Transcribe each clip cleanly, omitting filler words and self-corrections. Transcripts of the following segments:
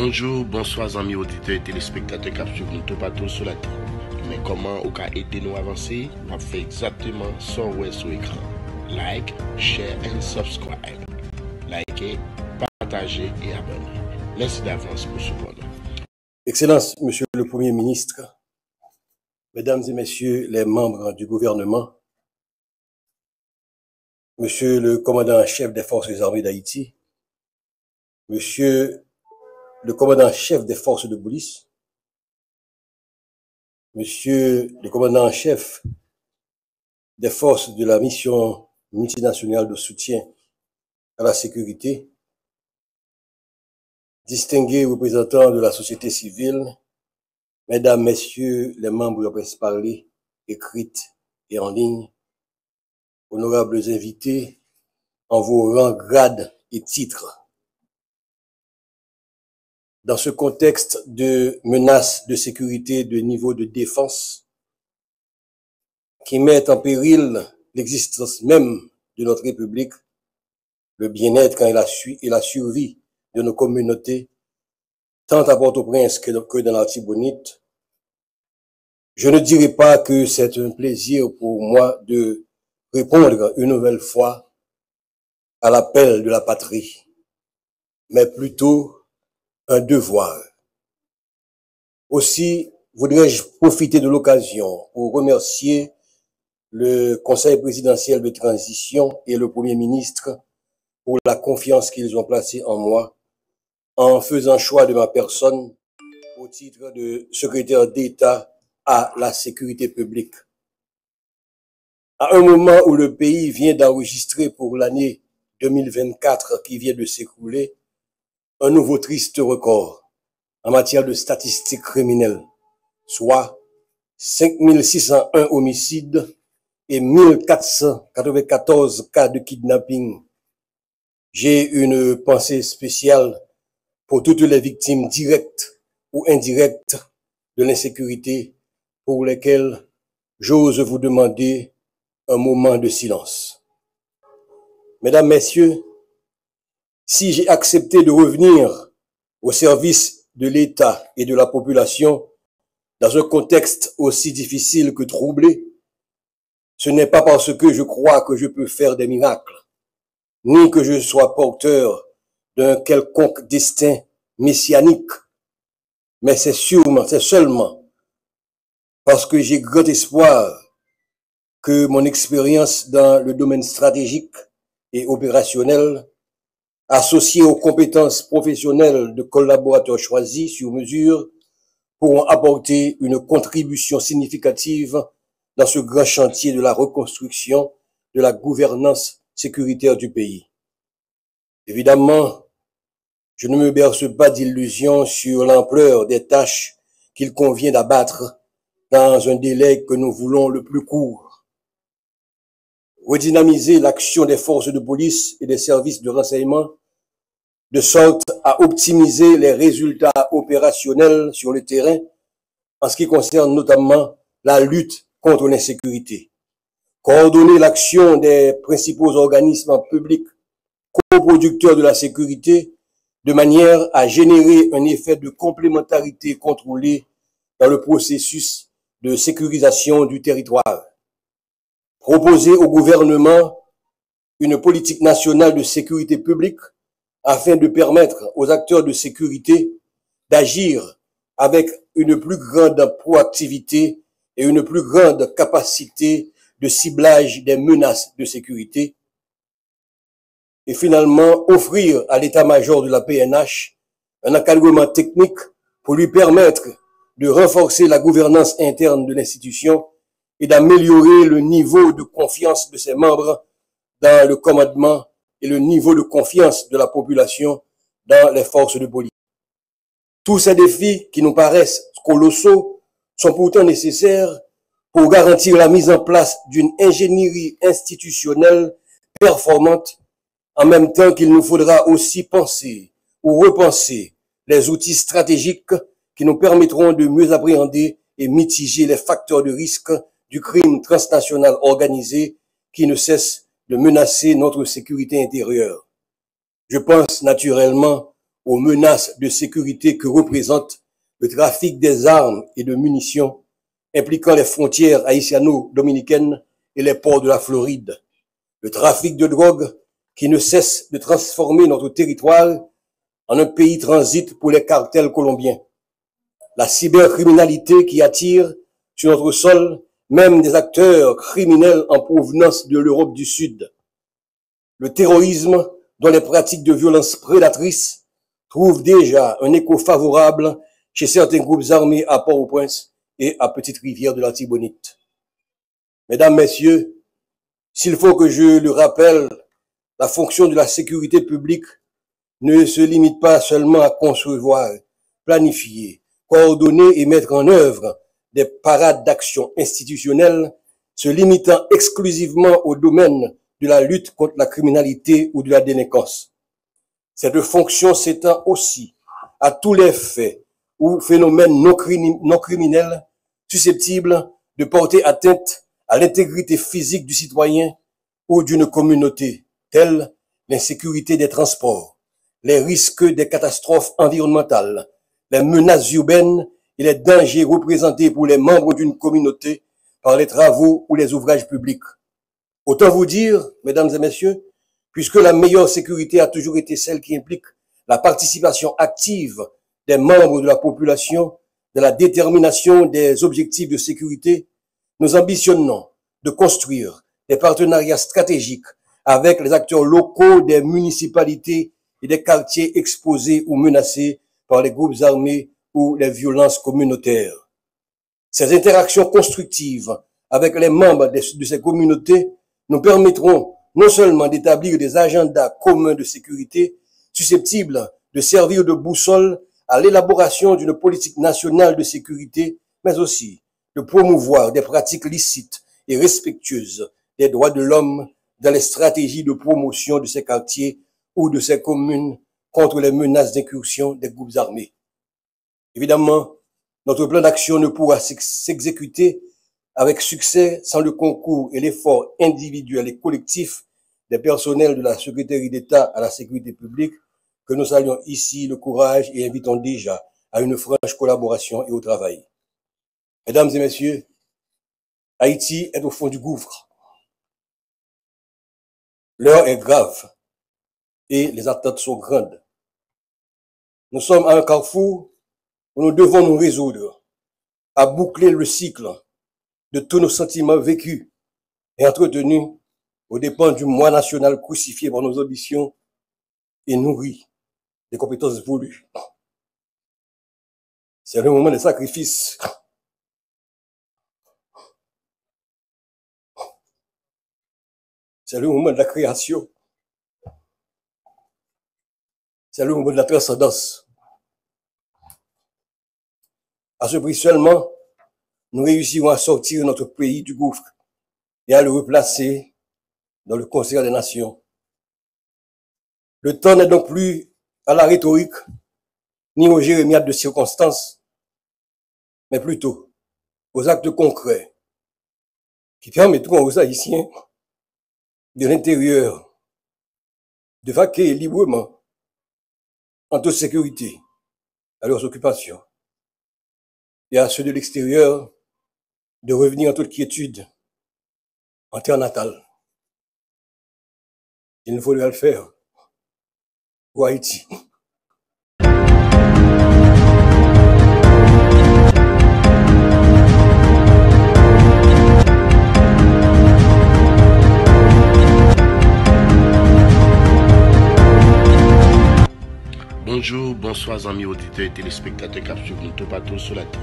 Bonjour, bonsoir amis auditeurs et téléspectateurs qui suivent nous tout partout sur la terre. Mais comment on peut aider nous à avancer? On fait exactement ça sur l'écran. Like, share and subscribe. Likez, partagez et abonnez. Merci d'avance pour ce bonheur. Excellence, Monsieur le Premier ministre, Mesdames et Messieurs les membres du gouvernement, Monsieur le commandant-chef des forces armées d'Haïti, Monsieur le commandant-chef des forces de police, Monsieur le commandant-chef des forces de la mission multinationale de soutien à la sécurité, distingués représentants de la société civile, Mesdames, Messieurs les membres de la presse parlée, écrite et en ligne, honorables invités en vos rangs, grades et titres. Dans ce contexte de menaces de sécurité de niveau de défense qui mettent en péril l'existence même de notre République, le bien-être et la survie de nos communautés, tant à Port-au-Prince que dans l'Artibonite, je ne dirais pas que c'est un plaisir pour moi de répondre une nouvelle fois à l'appel de la patrie, mais plutôt un devoir. Aussi, voudrais-je profiter de l'occasion pour remercier le Conseil présidentiel de transition et le Premier ministre pour la confiance qu'ils ont placée en moi en faisant choix de ma personne au titre de secrétaire d'État à la sécurité publique. À un moment où le pays vient d'enregistrer pour l'année 2024 qui vient de s'écouler un nouveau triste record en matière de statistiques criminelles, soit 5601 homicides et 1494 cas de kidnapping. J'ai une pensée spéciale pour toutes les victimes directes ou indirectes de l'insécurité pour lesquelles j'ose vous demander un moment de silence. Mesdames, Messieurs, si j'ai accepté de revenir au service de l'État et de la population dans un contexte aussi difficile que troublé, ce n'est pas parce que je crois que je peux faire des miracles, ni que je sois porteur d'un quelconque destin messianique, mais c'est seulement parce que j'ai grand espoir que mon expérience dans le domaine stratégique et opérationnel, associée aux compétences professionnelles de collaborateurs choisis sur mesure, pourront apporter une contribution significative dans ce grand chantier de la reconstruction de la gouvernance sécuritaire du pays. Évidemment, je ne me berce pas d'illusions sur l'ampleur des tâches qu'il convient d'abattre dans un délai que nous voulons le plus court. Redynamiser l'action des forces de police et des services de renseignement de sorte à optimiser les résultats opérationnels sur le terrain en ce qui concerne notamment la lutte contre l'insécurité. Coordonner l'action des principaux organismes publics coproducteurs de la sécurité de manière à générer un effet de complémentarité contrôlée dans le processus de sécurisation du territoire. Proposer au gouvernement une politique nationale de sécurité publique afin de permettre aux acteurs de sécurité d'agir avec une plus grande proactivité et une plus grande capacité de ciblage des menaces de sécurité. Et finalement, offrir à l'état-major de la PNH un encadrement technique pour lui permettre de renforcer la gouvernance interne de l'institution et d'améliorer le niveau de confiance de ses membres dans le commandement et le niveau de confiance de la population dans les forces de police. Tous ces défis qui nous paraissent colossaux sont pourtant nécessaires pour garantir la mise en place d'une ingénierie institutionnelle performante, en même temps qu'il nous faudra aussi penser ou repenser les outils stratégiques qui nous permettront de mieux appréhender et mitiger les facteurs de risque du crime transnational organisé qui ne cesse de menacer notre sécurité intérieure. Je pense naturellement aux menaces de sécurité que représente le trafic des armes et de munitions impliquant les frontières haïtiano-dominicaines et les ports de la Floride, le trafic de drogue qui ne cesse de transformer notre territoire en un pays transit pour les cartels colombiens, la cybercriminalité qui attire sur notre sol même des acteurs criminels en provenance de l'Europe du Sud, le terrorisme dont les pratiques de violence prédatrices trouvent déjà un écho favorable chez certains groupes armés à Port-au-Prince et à Petite-Rivière de l'Artibonite. Mesdames, Messieurs, s'il faut que je le rappelle, la fonction de la sécurité publique ne se limite pas seulement à concevoir, planifier, coordonner et mettre en œuvre des parades d'action institutionnelles se limitant exclusivement au domaine de la lutte contre la criminalité ou de la délinquance. Cette fonction s'étend aussi à tous les faits ou phénomènes non criminels susceptibles de porter atteinte à l'intégrité physique du citoyen ou d'une communauté, tels l'insécurité des transports, les risques des catastrophes environnementales, les menaces urbaines et les dangers représentés pour les membres d'une communauté par les travaux ou les ouvrages publics. Autant vous dire, mesdames et messieurs, puisque la meilleure sécurité a toujours été celle qui implique la participation active des membres de la population dans la détermination des objectifs de sécurité, nous ambitionnons de construire des partenariats stratégiques avec les acteurs locaux des municipalités et des quartiers exposés ou menacés par les groupes armés ou les violences communautaires. Ces interactions constructives avec les membres de ces communautés nous permettront non seulement d'établir des agendas communs de sécurité susceptibles de servir de boussole à l'élaboration d'une politique nationale de sécurité, mais aussi de promouvoir des pratiques licites et respectueuses des droits de l'homme dans les stratégies de promotion de ces quartiers ou de ces communes contre les menaces d'incursion des groupes armés. Évidemment, notre plan d'action ne pourra s'exécuter avec succès sans le concours et l'effort individuel et collectif des personnels de la Secrétaire d'État à la sécurité publique, que nous saluons ici le courage et invitons déjà à une franche collaboration et au travail. Mesdames et messieurs, Haïti est au fond du gouffre. L'heure est grave et les attentes sont grandes. Nous sommes à un carrefour où nous devons nous résoudre à boucler le cycle de tous nos sentiments vécus et entretenus aux dépens du moi national crucifié par nos ambitions et nourri des compétences voulues. C'est le moment des sacrifices. C'est le moment de la création. C'est le moment de la transcendance. À ce prix seulement, nous réussirons à sortir notre pays du gouffre et à le replacer dans le concert des nations. Le temps n'est donc plus à la rhétorique, ni aux jérémiades de circonstances, mais plutôt aux actes concrets qui permettront aux Haïtiens de l'intérieur de vaquer librement en toute sécurité à leurs occupations et à ceux de l'extérieur de revenir en toute quiétude en terre natale. Il nous faudra le faire pour Haïti. Bonjour, bonsoir amis auditeurs et téléspectateurs qui suivent nous tout partout sur la terre.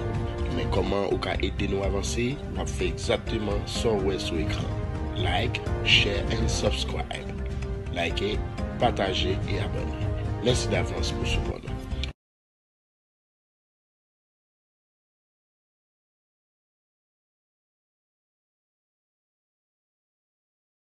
Mais comment on peut aider nous à avancer? On fait exactement ça sur l'écran. Like, share and subscribe. Likez, partagez et abonnez. Merci d'avance pour ce bonheur.